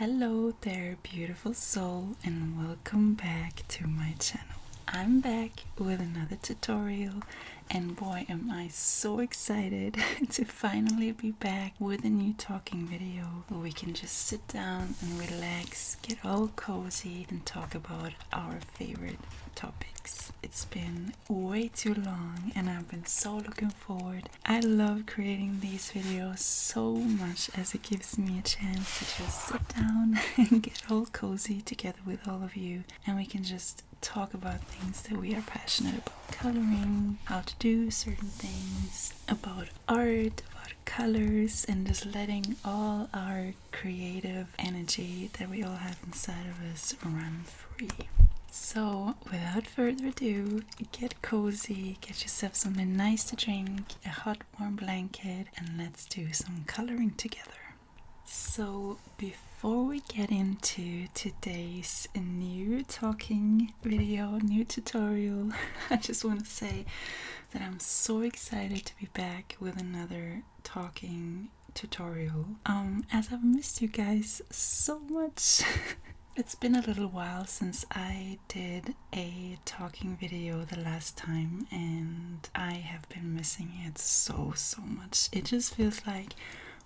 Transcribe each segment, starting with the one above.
Hello there, beautiful soul, and welcome back to my channel. I'm back with another tutorial, and boy am I so excited to finally be back with a new talking video where we can just sit down and relax, get all cozy, and talk about our favorite topics. It's been way too long and I've been so looking forward. I love creating these videos so much as it gives me a chance to just sit down and get all cozy together with all of you, and we can just talk about things that we are passionate about. Coloring, how to do certain things, about art, about colors, and just letting all our creative energy that we all have inside of us run free. So without further ado, get cozy, get yourself something nice to drink, a hot warm blanket, and let's do some coloring together. So before we get into today's new talking video, new tutorial, I just want to say that I'm so excited to be back with another talking tutorial. As I've missed you guys so much. It's been a little while since I did a talking video the last time, and I have been missing it so much. It just feels like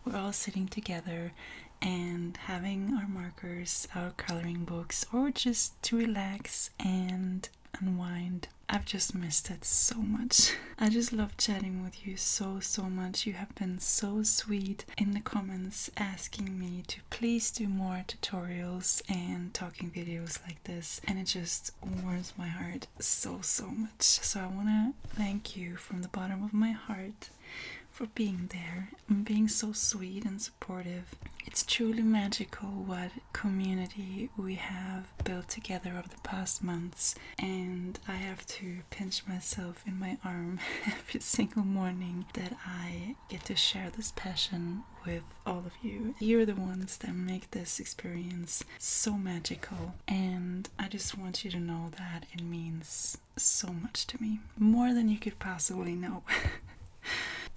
we're all sitting together and having our markers, our coloring books, or just to relax and unwind. I've just missed it so much. I just love chatting with you so much. You have been so sweet in the comments asking me to please do more tutorials and talking videos like this, and it just warms my heart so much. So I want to thank you from the bottom of my heart for being there and being so sweet and supportive. It's truly magical what community we have built together over the past months, and I have to pinch myself in my arm every single morning that I get to share this passion with all of you. You're the ones that make this experience so magical, and I just want you to know that it means so much to me, more than you could possibly know.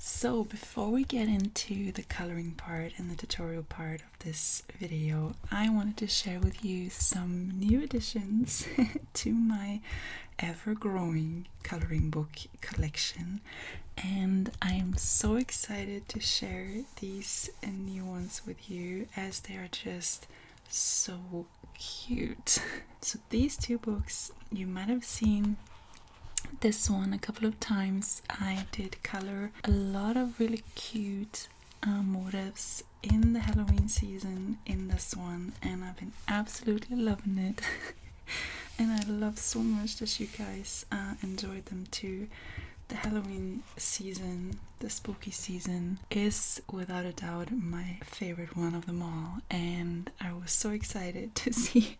So before we get into the coloring part and the tutorial part of this video, I wanted to share with you some new additions to my ever-growing coloring book collection, and I am so excited to share these new ones with you as they are just so cute. So these two books, you might have seen this one a couple of times. I did color a lot of really cute motifs in the Halloween season in this one, and I've been absolutely loving it. And I love so much that you guys enjoyed them too. The Halloween season, the spooky season, is without a doubt my favorite one of them all, and I was so excited to see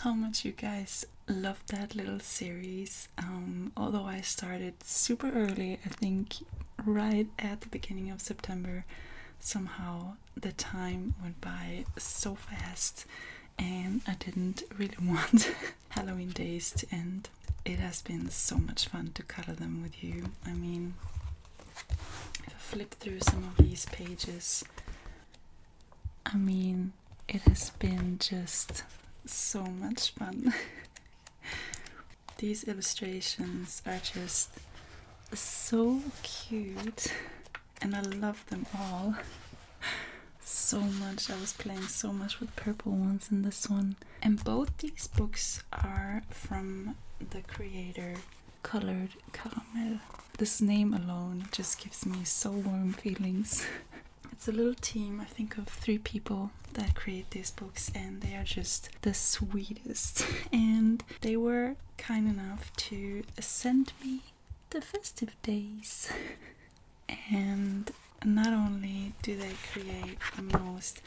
how much you guys loved that little series. Although I started super early, I think right at the beginning of September, somehow the time went by so fast and I didn't really want Halloween days to end. It has been so much fun to color them with you. I mean, if I flip through some of these pages, I mean, it has been just so much fun. These illustrations are just so cute and I love them all so much. I was playing so much with purple ones in this one, and both these books are from the creator Colored Caramel. This name alone just gives me so warm feelings. It's a little team, I think, of 3 people that create these books, and they are just the sweetest. And they were kind enough to send me the festive days. And not only do they create the most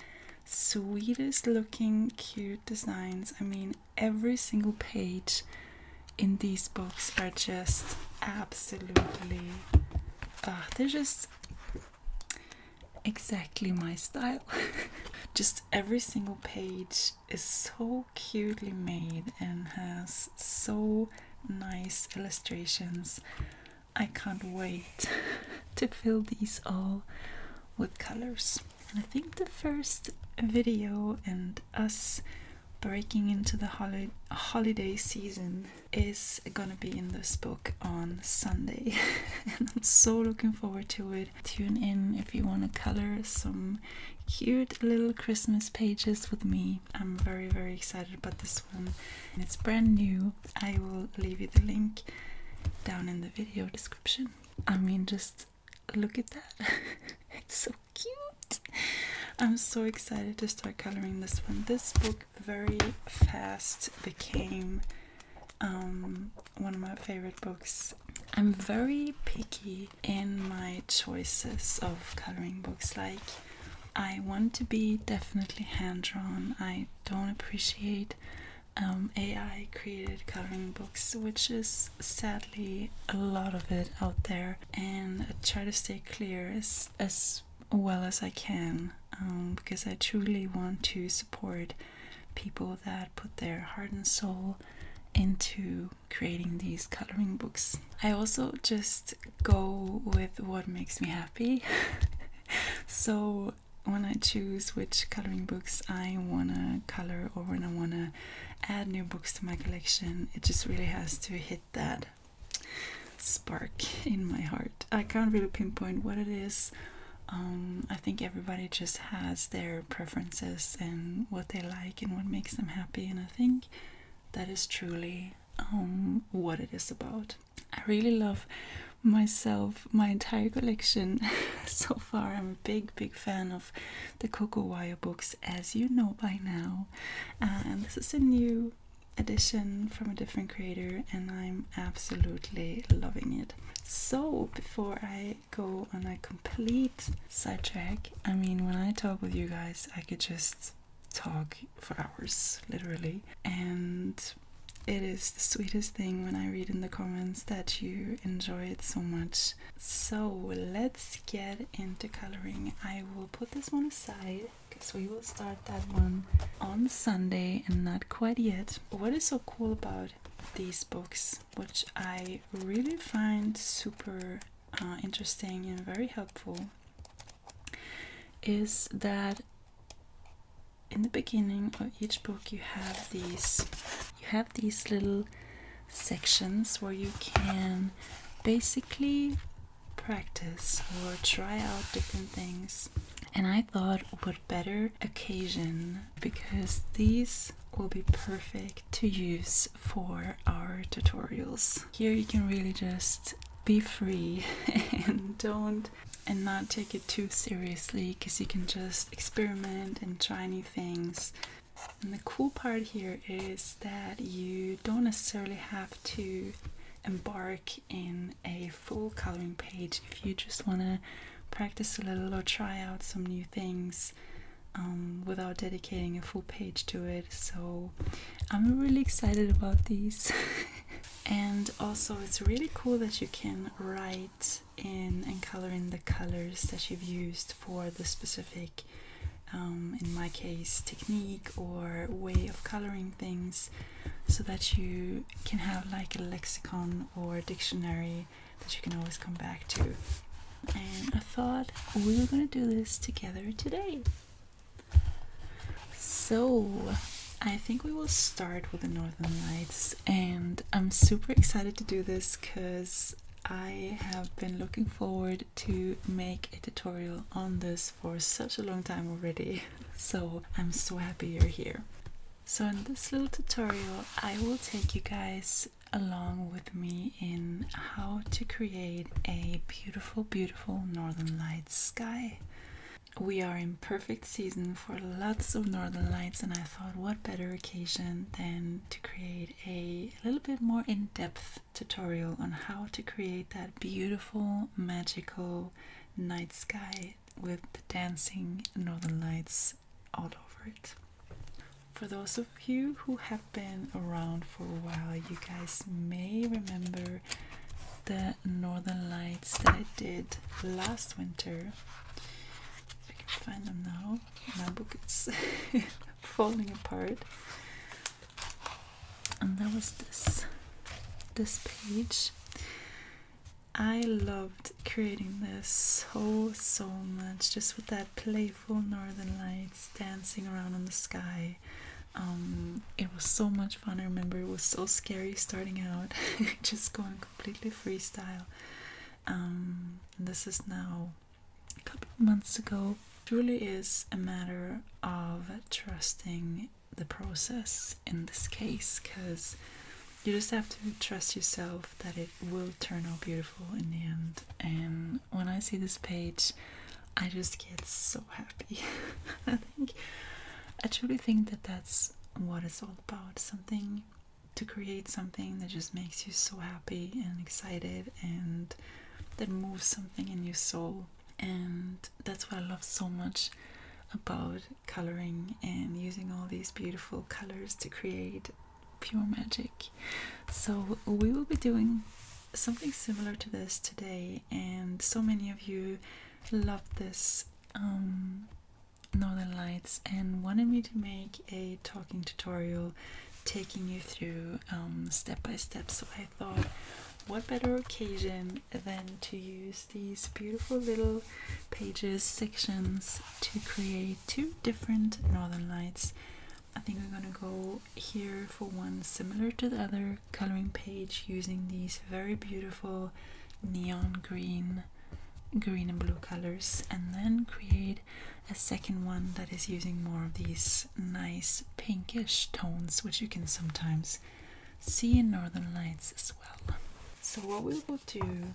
sweetest looking cute designs, I mean, every single page in these books are just absolutely they're just exactly my style. Just every single page is so cutely made and has so nice illustrations. I can't wait to fill these all with colors. And I think the first video and us breaking into the holiday season is gonna be in this book on Sunday. And I'm so looking forward to it. Tune in if you want to color some cute little Christmas pages with me. I'm very, very excited about this one. And it's brand new. I will leave you the link down in the video description. I mean, just look at that. It's so cute. I'm so excited to start coloring this one. This book very fast became one of my favorite books. I'm very picky in my choices of coloring books. Like, I want to be definitely hand-drawn. I don't appreciate AI created coloring books, which is sadly a lot of it out there, and I try to stay clear as well as I can, because I truly want to support people that put their heart and soul into creating these coloring books. I also just go with what makes me happy. So when I choose which coloring books I want to color, or when I want to add new books to my collection, it just really has to hit that spark in my heart. I can't really pinpoint what it is. I think everybody just has their preferences and what they like and what makes them happy, and I think that is truly what it is about. I really love myself, my entire collection so far. I'm a big fan of the Cocoa Wire books, as you know by now, and this is a new edition from a different creator, and I'm absolutely loving it. So before I go on a complete sidetrack, I mean, when I talk with you guys, I could just talk for hours, literally, and it is the sweetest thing when I read in the comments that you enjoy it so much. So let's get into coloring. I will put this one aside because we will start that one on Sunday, and not quite yet. What is so cool about these books, which I really find super interesting and very helpful, is that in the beginning of each book you have these little sections where you can basically practice or try out different things. And I thought, what better occasion, because these will be perfect to use for our tutorials. Here you can really just be free and not take it too seriously, because you can just experiment and try new things. And the cool part here is that you don't necessarily have to embark in a full coloring page if you just want to practice a little or try out some new things without dedicating a full page to it. So I'm really excited about these. And also it's really cool that you can write in and color in the colors that you've used for the specific, in my case, technique or way of coloring things, so that you can have like a lexicon or a dictionary that you can always come back to. And I thought we were going to do this together today. So I think we will start with the Northern Lights, and I'm super excited to do this because I have been looking forward to make a tutorial on this for such a long time already. So I'm so happy you're here. So in this little tutorial I will take you guys along with me in how to create a beautiful Northern Lights sky. We are in perfect season for lots of Northern Lights, and I thought, what better occasion than to create a little bit more in-depth tutorial on how to create that beautiful, magical night sky with the dancing Northern Lights all over it. For those of you who have been around for a while, you guys may remember the Northern Lights that I did last winter. Find them now. My book is falling apart. And that was this page. I loved creating this so much, just with that playful northern lights dancing around in the sky. It was so much fun. I remember it was so scary starting out, just going completely freestyle. This is now a couple of months ago. It really is a matter of trusting the process in this case, because you just have to trust yourself that it will turn out beautiful in the end. And when I see this page, I just get so happy. I truly think that that's what it's all about. Something to create something that just makes you so happy and excited, and that moves something in your soul. And that's what I love so much about coloring and using all these beautiful colors to create pure magic. So we will be doing something similar to this today, and so many of you loved this Northern Lights and wanted me to make a talking tutorial taking you through step by step. So I thought, what better occasion than to use these beautiful little pages, sections, to create two different Northern Lights. I think we're gonna go here for one similar to the other coloring page, using these very beautiful neon green and blue colors, and then create a second one that is using more of these nice pinkish tones, which you can sometimes see in Northern Lights as well. So what we will do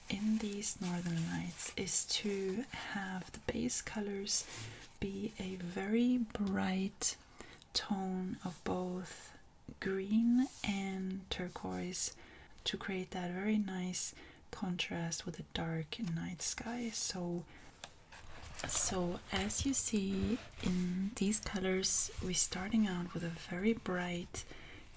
in these Northern Lights is to have the base colors be a very bright tone of both green and turquoise to create that very nice contrast with a dark night sky. So as you see in these colors, we're starting out with a very bright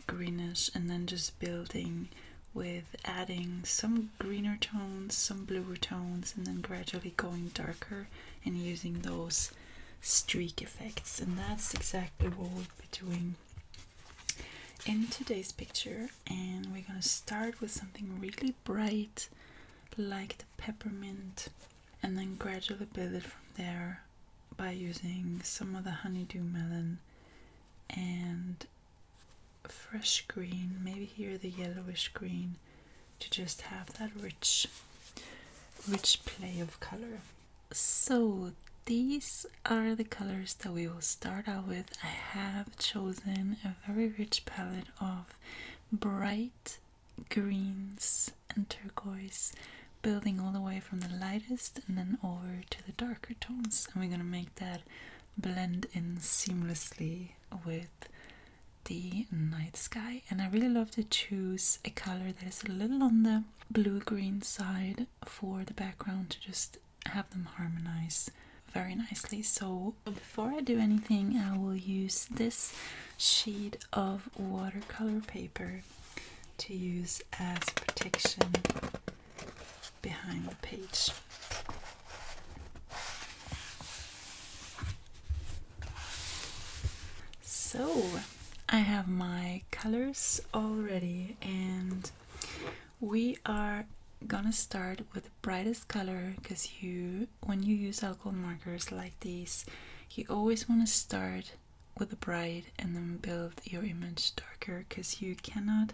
greenish, and then just building with adding some greener tones, some bluer tones, and then gradually going darker and using those streak effects. And that's exactly what we'll be doing in today's picture. And we're gonna start with something really bright like the peppermint, and then gradually build it from there by using some of the honeydew melon and fresh green, maybe here the yellowish green, to just have that rich play of color. So these are the colors that we will start out with. I have chosen a very rich palette of bright greens and turquoise, building all the way from the lightest and then over to the darker tones, and we're gonna make that blend in seamlessly with the night sky. And I really love to choose a color that is a little on the blue-green side for the background to just have them harmonize very nicely. So before I do anything, I will use this sheet of watercolor paper to use as protection behind the page. So I have my colors all ready, and we are gonna start with the brightest color, because when you use alcohol markers like these, you always want to start with the bright and then build your image darker, because you cannot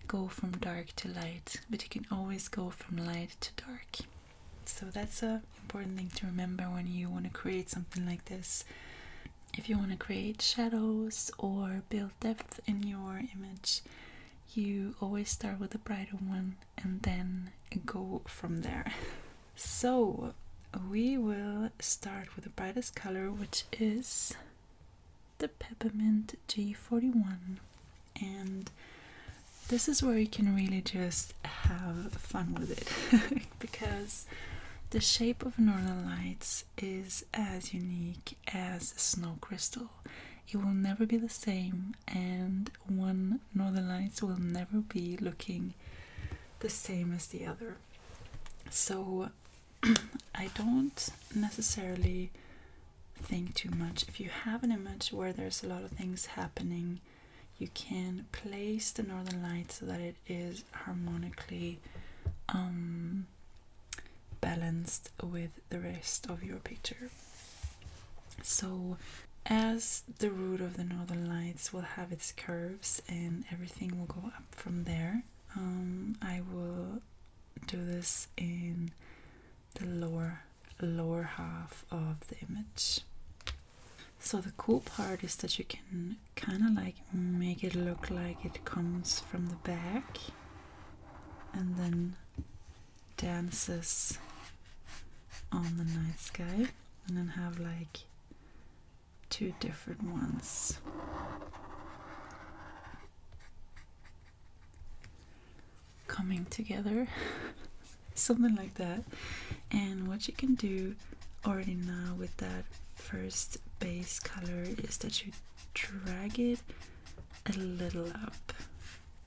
go from dark to light, but you can always go from light to dark. So that's a important thing to remember when you want to create something like this. If you want to create shadows or build depth in your image, you always start with the brighter one and then go from there. So we will start with the brightest color, which is the Peppermint G41, and this is where you can really just have fun with it because the shape of Northern Lights is as unique as a snow crystal. It will never be the same, and one Northern Lights will never be looking the same as the other. So I don't necessarily think too much. If you have an image where there's a lot of things happening, you can place the Northern Lights so that it is harmonically balanced with the rest of your picture. So as the root of the northern lights will have its curves and everything will go up from there, I will do this in the lower half of the image. So the cool part is that you can kind of like make it look like it comes from the back and then dances on the night sky, and then have like two different ones. Coming together, something like that. And what you can do already now with that first base color is that you drag it a little up,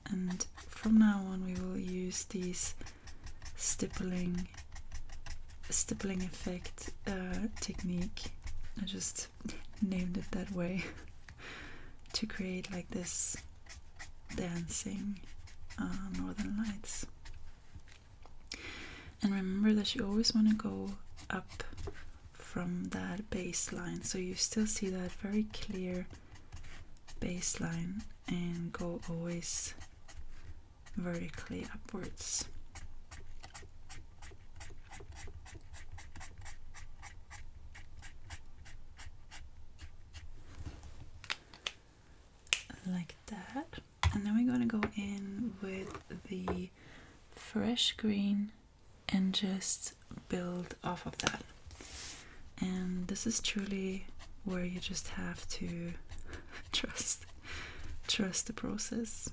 and from now on we will use these stippling effect technique. I just named it that way to create like this dancing northern lights. And remember that you always want to go up from that baseline, so you still see that very clear baseline, and go always vertically upwards. Like that. And then we're going to go in with the fresh green and just build off of that. And this is truly where you just have to trust the process.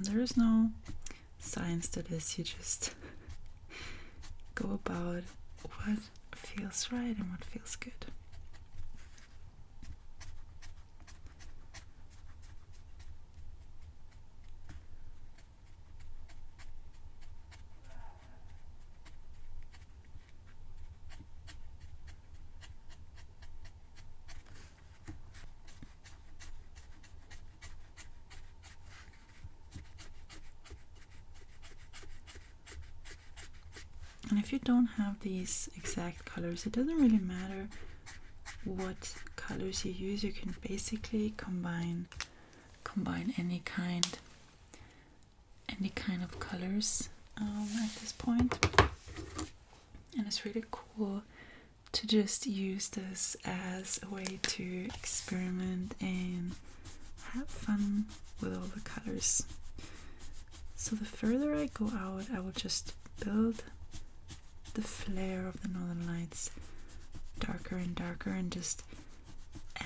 There is no science to this, you just go about what feels right and what feels good. And if you don't have these exact colors, it doesn't really matter what colors you use. You can basically combine any kind of colors at this point. And it's really cool to just use this as a way to experiment and have fun with all the colors. So the further I go out, I will just build the flare of the northern lights darker and darker, and just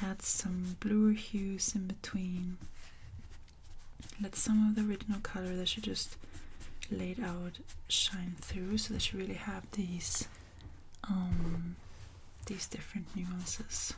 add some bluer hues in between. Let some of the original color that you just laid out shine through, so that you really have these different nuances.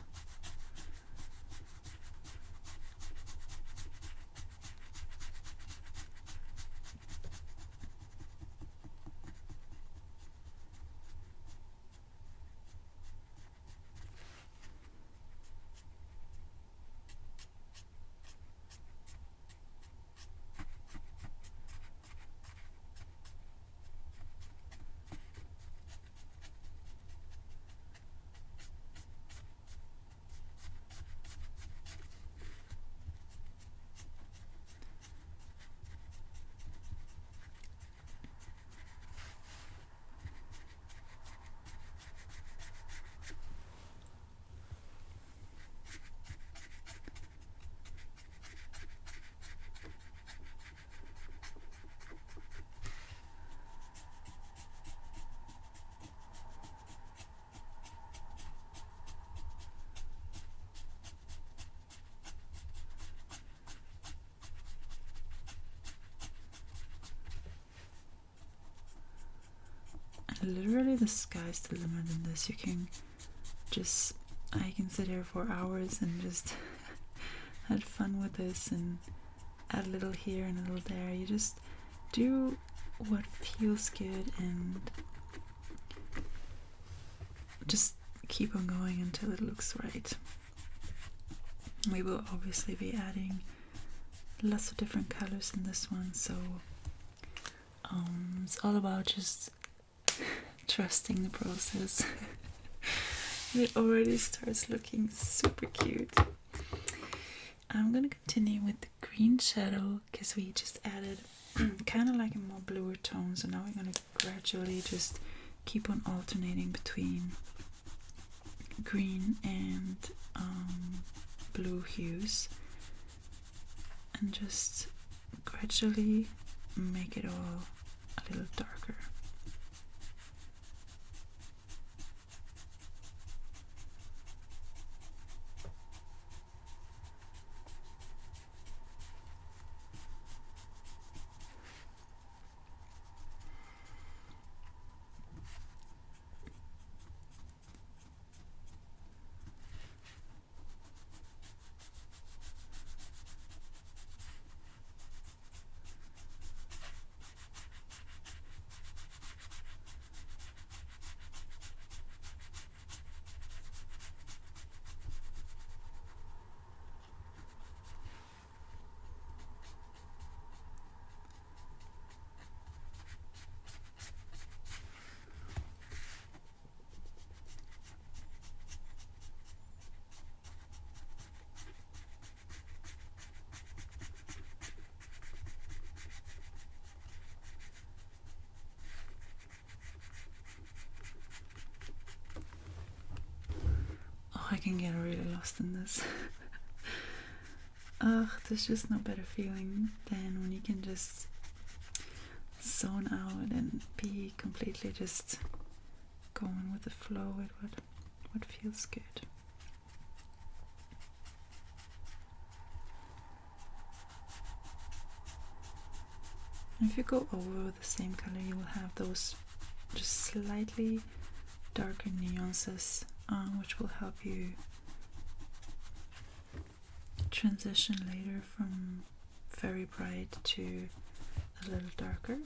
literally the sky's the limit in this. You can just, I can sit here for hours and just had fun with this and add a little here and a little there. You just do what feels good and just keep on going until it looks right. We will obviously be adding lots of different colors in this one, so it's all about just trusting the process. It already starts looking super cute. I'm gonna continue with the green shadow because we just added kind of like a more bluer tone, so now we're gonna gradually just keep on alternating between green and blue hues and just gradually make it all a little darker. I can get really lost in this. Ugh, there's just no better feeling than when you can just zone out and be completely just going with the flow with what feels good. If you go over with the same color, you will have those just slightly darker nuances, which will help you transition later from very bright to a little darker.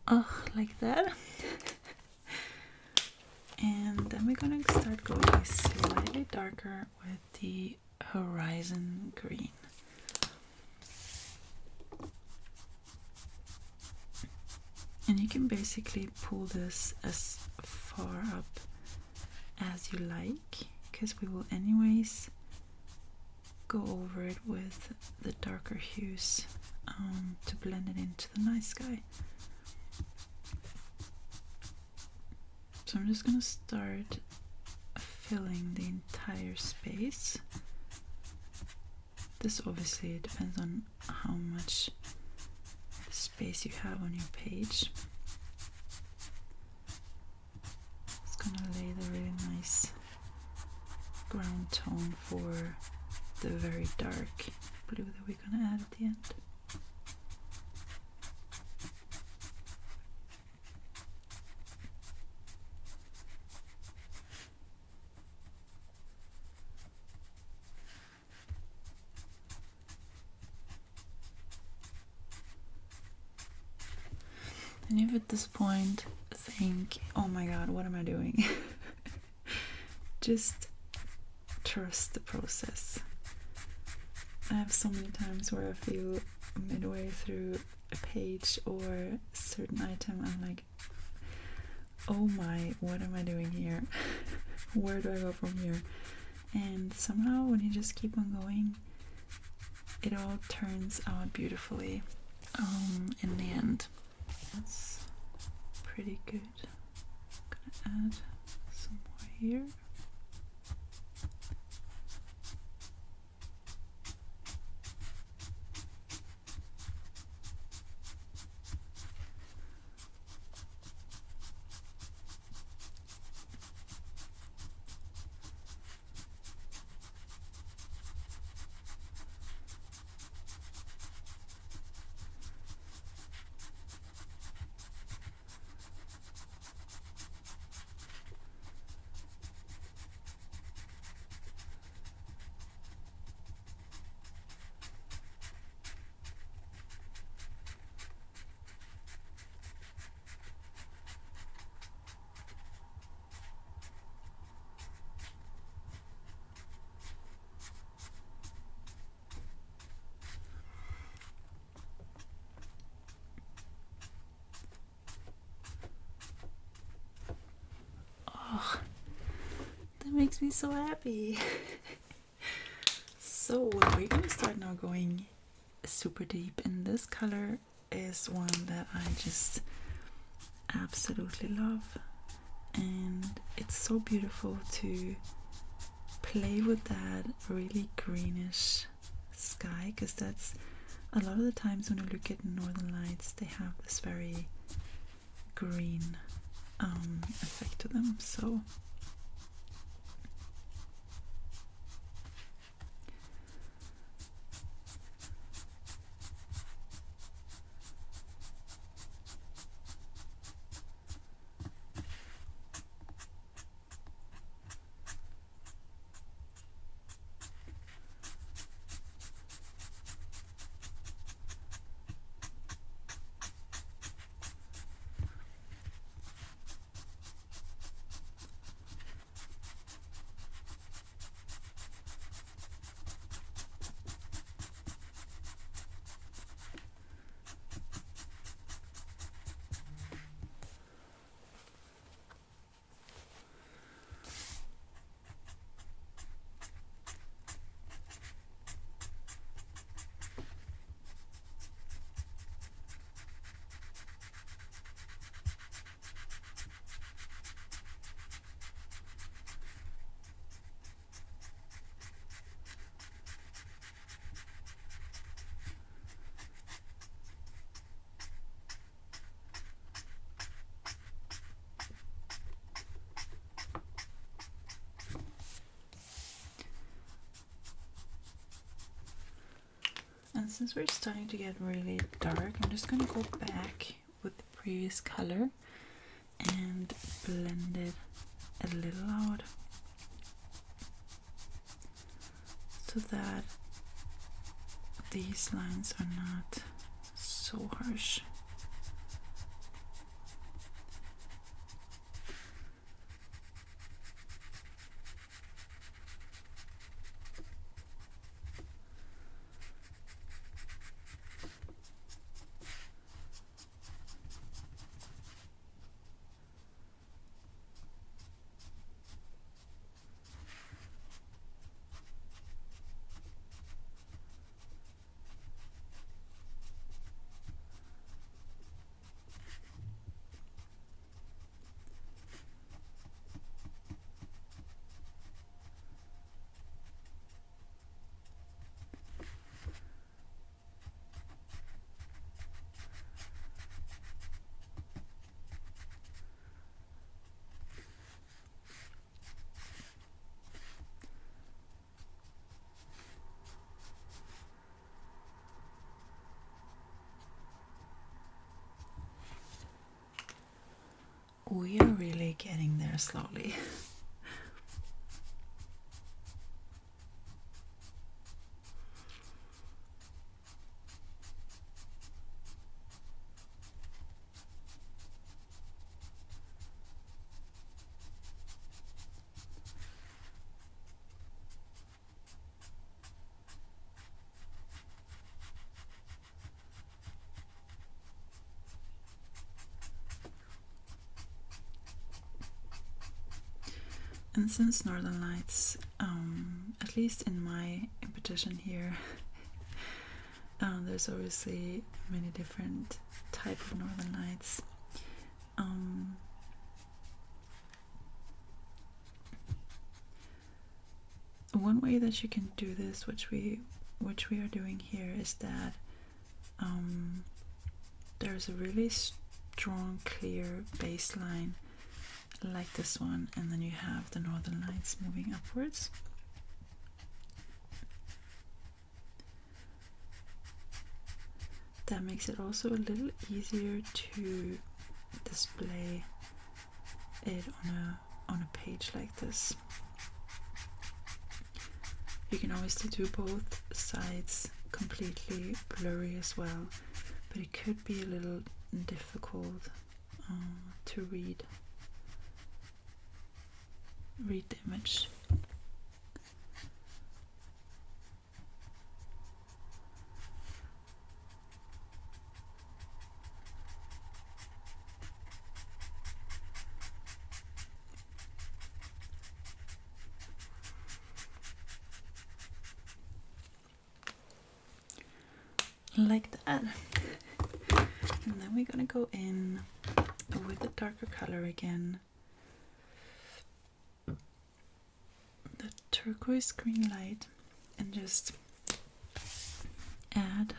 Oh, like that. And then we're gonna start going slightly darker with the horizon green. And you can basically pull this as far up as you like, because we will anyways go over it with the darker hues to blend it into the night sky. So I'm just gonna start filling the entire space. This obviously depends on how much space you have on your page. It's gonna lay the really nice ground tone for the very dark blue that we're gonna add at the end. And if at this point think, oh my god, what am I doing? Just trust the process. I have so many times where I feel midway through a page or a certain item, I'm like, oh my, what am I doing here? Where do I go from here? And somehow when you just keep on going, it all turns out beautifully in the end. That's pretty good. add some more here. Oh, that makes me so happy. So we're gonna start now going super deep, and this color is one that I just absolutely love, and it's so beautiful to play with that really greenish sky, because that's a lot of the times when you look at northern lights, they have this very green effect to them. So and since we're starting to get really dark, I'm just gonna go back with the previous color and blend it a little out so that these lines are not so harsh. We are really getting there slowly. And since Northern Lights, at least in my imposition here, there's obviously many different type of Northern Lights. one way that you can do this, which we are doing here, is that there's a really strong, clear baseline like this one, and then you have the northern lights moving upwards. That makes it also a little easier to display it on a page like this. You can obviously do both sides completely blurry as well, but it could be a little difficult to read the image. Like that. And then we're gonna go in with the darker color again, the turquoise green light, and just add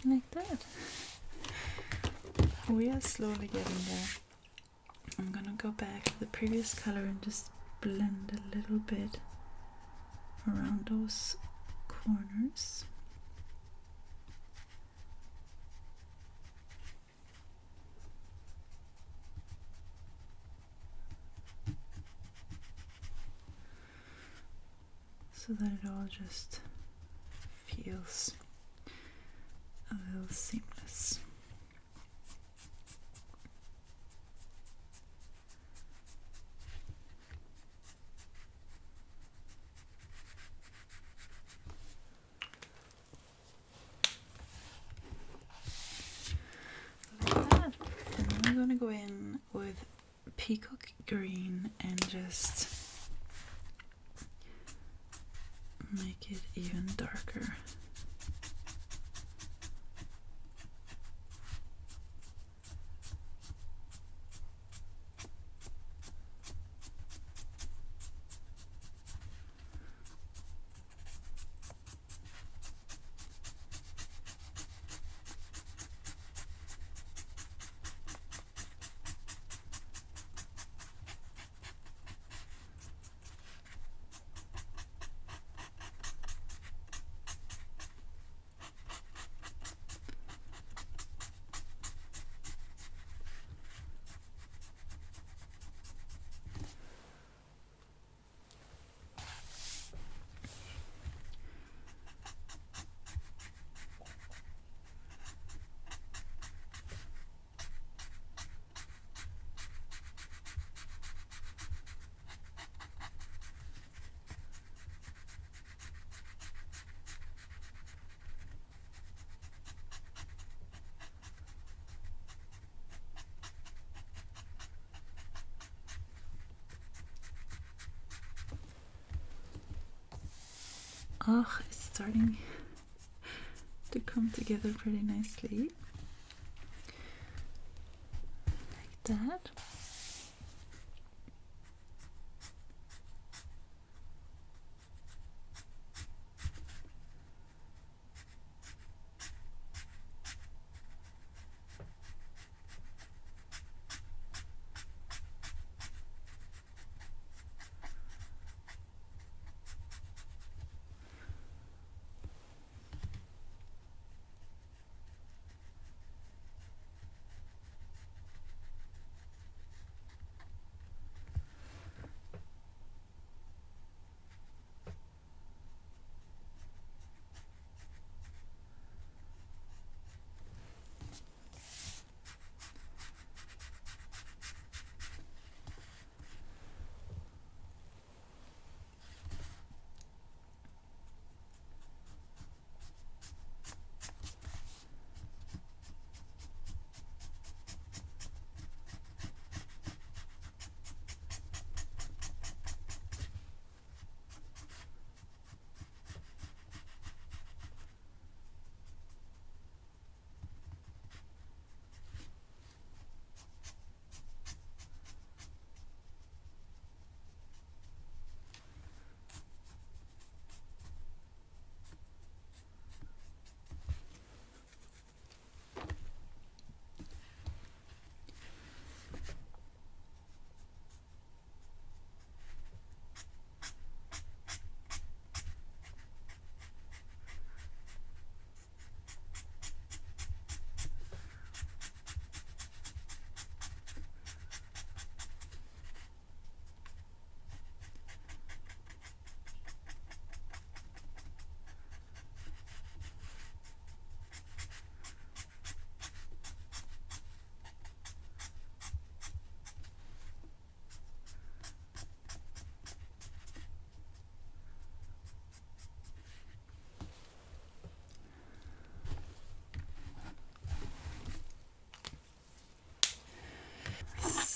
like that. We are slowly getting there. I'm gonna go back to the previous color and just blend a little bit around those corners. So that it all just feels a little seamless. go in with peacock green and just make it even darker. Oh, it's starting to come together pretty nicely. Like that.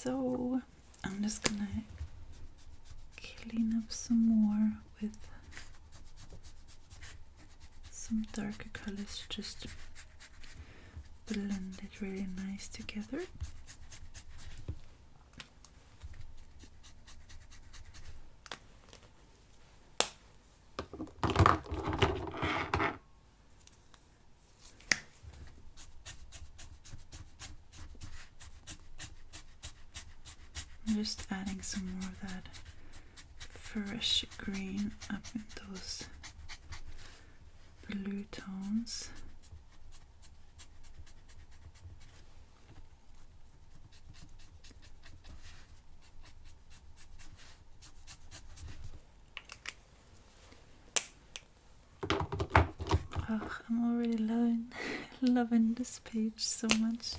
So I'm just gonna clean up some more with some darker colors, just blend it really nice together. I'm just adding some more of that fresh green up in those blue tones. Oh, I'm already loving this page so much.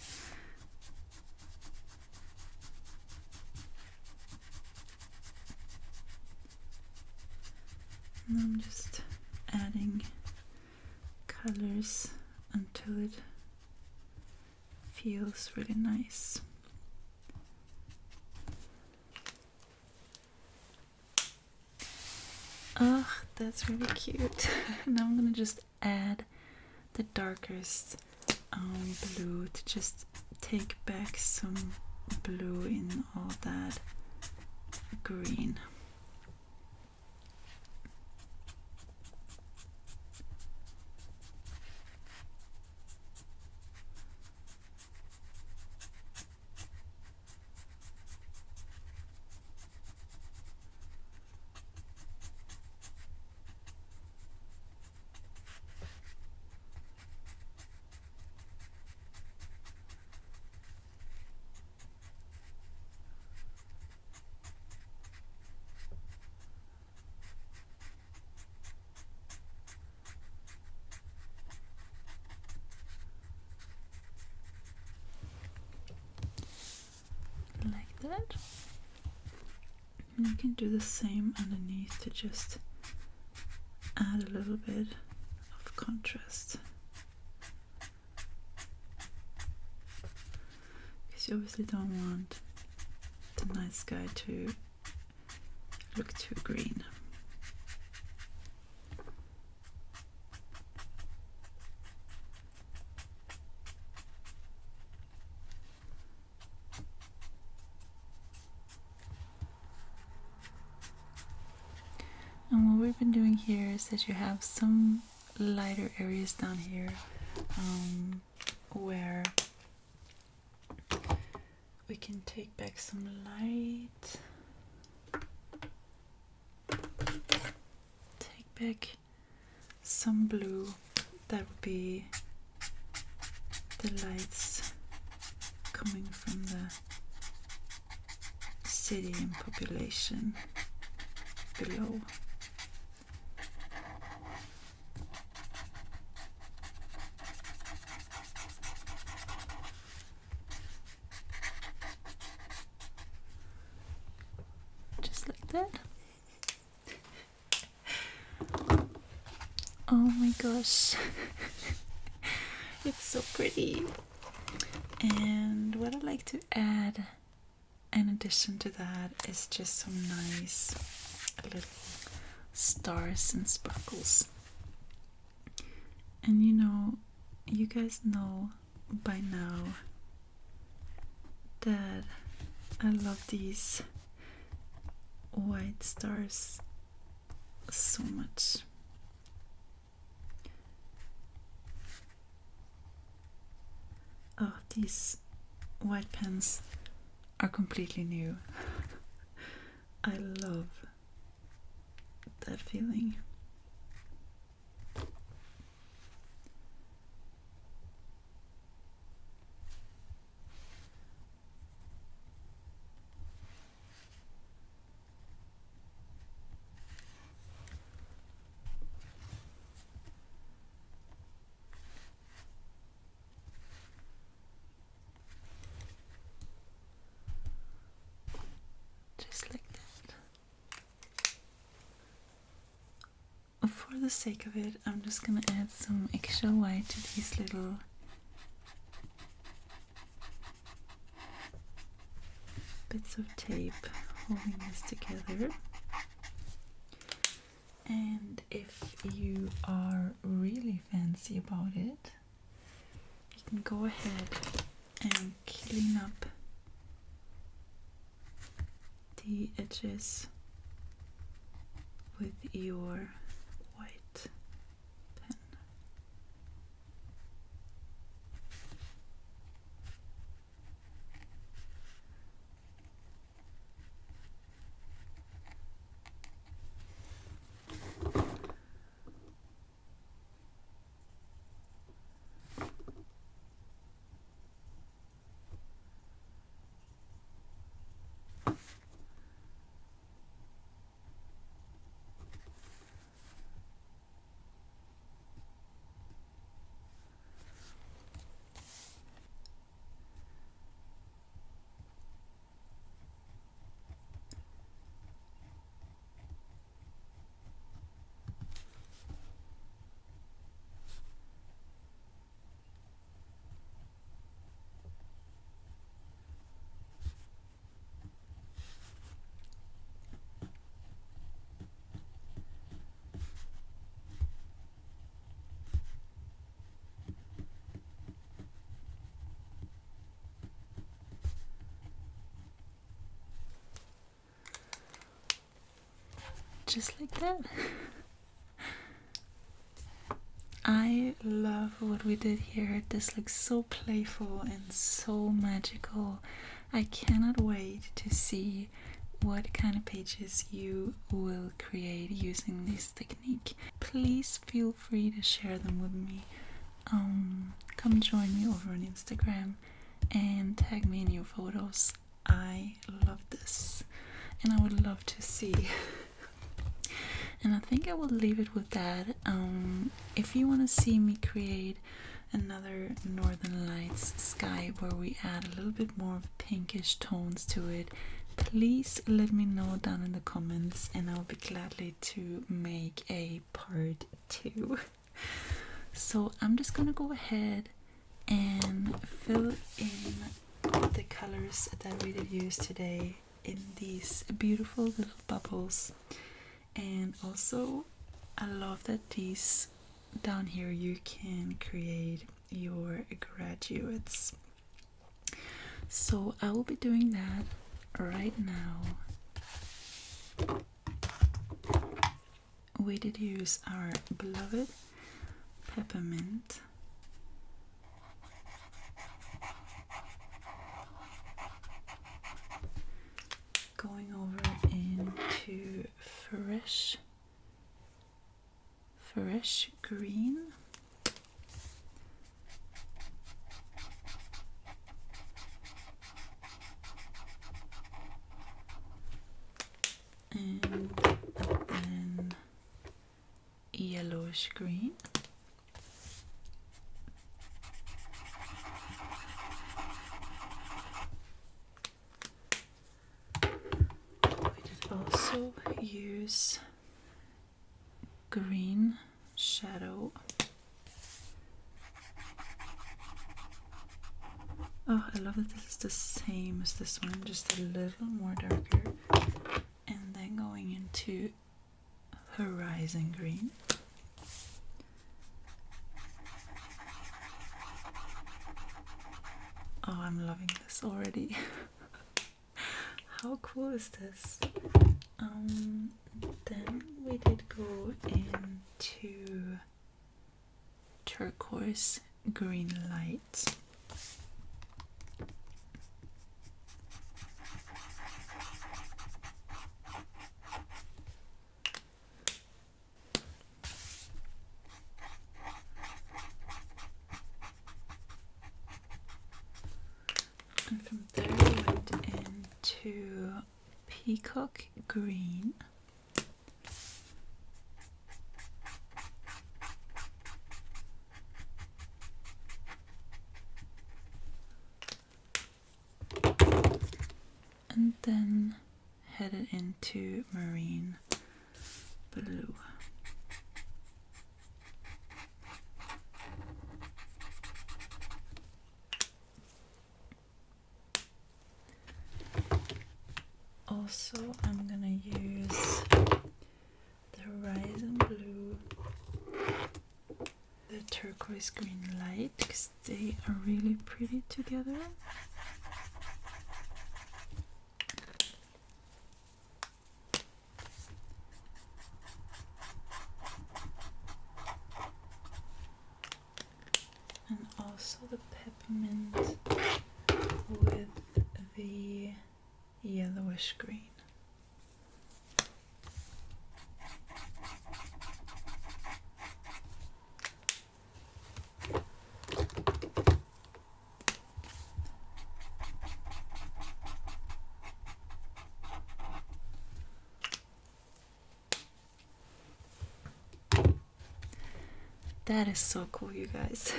And I'm just adding colors until it feels really nice. Oh, that's really cute. Now I'm gonna just add the darkest blue to just take back some blue in all that green. Like that. And you can do the same underneath to just add a little bit of contrast. Because you obviously don't want the night sky to look too green. And what we've been doing here is that you have some lighter areas down here where we can take back some light, take back some blue. That would be the lights coming from the city and population below. Just like that. Oh my gosh. It's so pretty. And what I'd like to add in addition to that is just some nice little stars and sparkles. And you guys know by now that I love these white stars so much. Oh, these white pens are completely new. I love that feeling. Just like that. For the sake of it, I'm just gonna add some extra white to these little bits of tape holding this together. And if you are really fancy about it, you can go ahead and clean up the edges with your white pen. just like that. I love what we did here. This looks so playful and so magical. I cannot wait to see what kind of pages you will create using this technique. Please feel free to share them with me. Come join me over on Instagram and tag me in your photos. I love this and I would love to see. And I think I will leave it with that. If you want to see me create another Northern Lights sky where we add a little bit more of pinkish tones to it, please let me know down in the comments and I'll be gladly to make a part 2. So I'm just gonna go ahead and fill in the colors that we did use today in these beautiful little bubbles. And also I love that these down here you can create your graduates. So I will be doing that right now. We did use our beloved peppermint. Going over into fresh green. And then yellowish green. We did also use green shadow. Oh, I love that this is the same as this one, just a little more darker. And then going into horizon green. Oh, I'm loving this already. How cool is this? Then we did go into turquoise green light. And from there we went into peacock green. And then headed into marine blue. Also, I'm gonna use the horizon blue, the turquoise green light, because they are really pretty together. And also the peppermint with the yellowish green. That is so cool, you guys.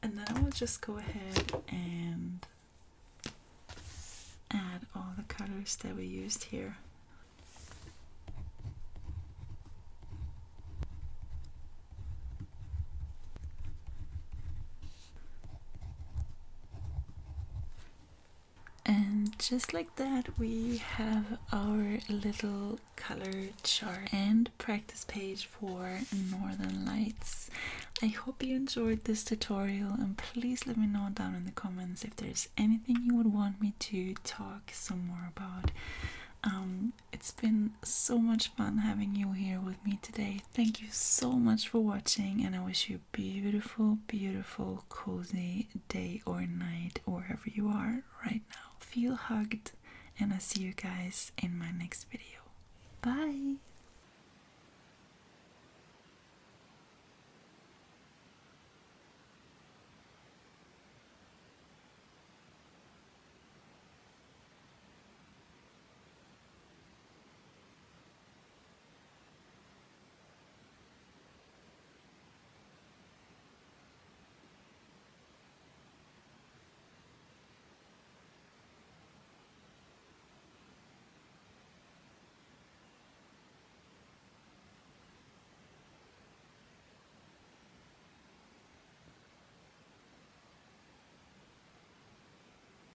And then I will just go ahead and add all the colors that we used here. And just like that, we have our little color chart and practice page for Northern Lights. I hope you enjoyed this tutorial, and please let me know down in the comments if there's anything you would want me to talk some more about. It's been so much fun having you here with me today. Thank you so much for watching, and I wish you a beautiful, beautiful, cozy day or night wherever you are right now. Feel hugged, and I'll see you guys in my next video. Bye!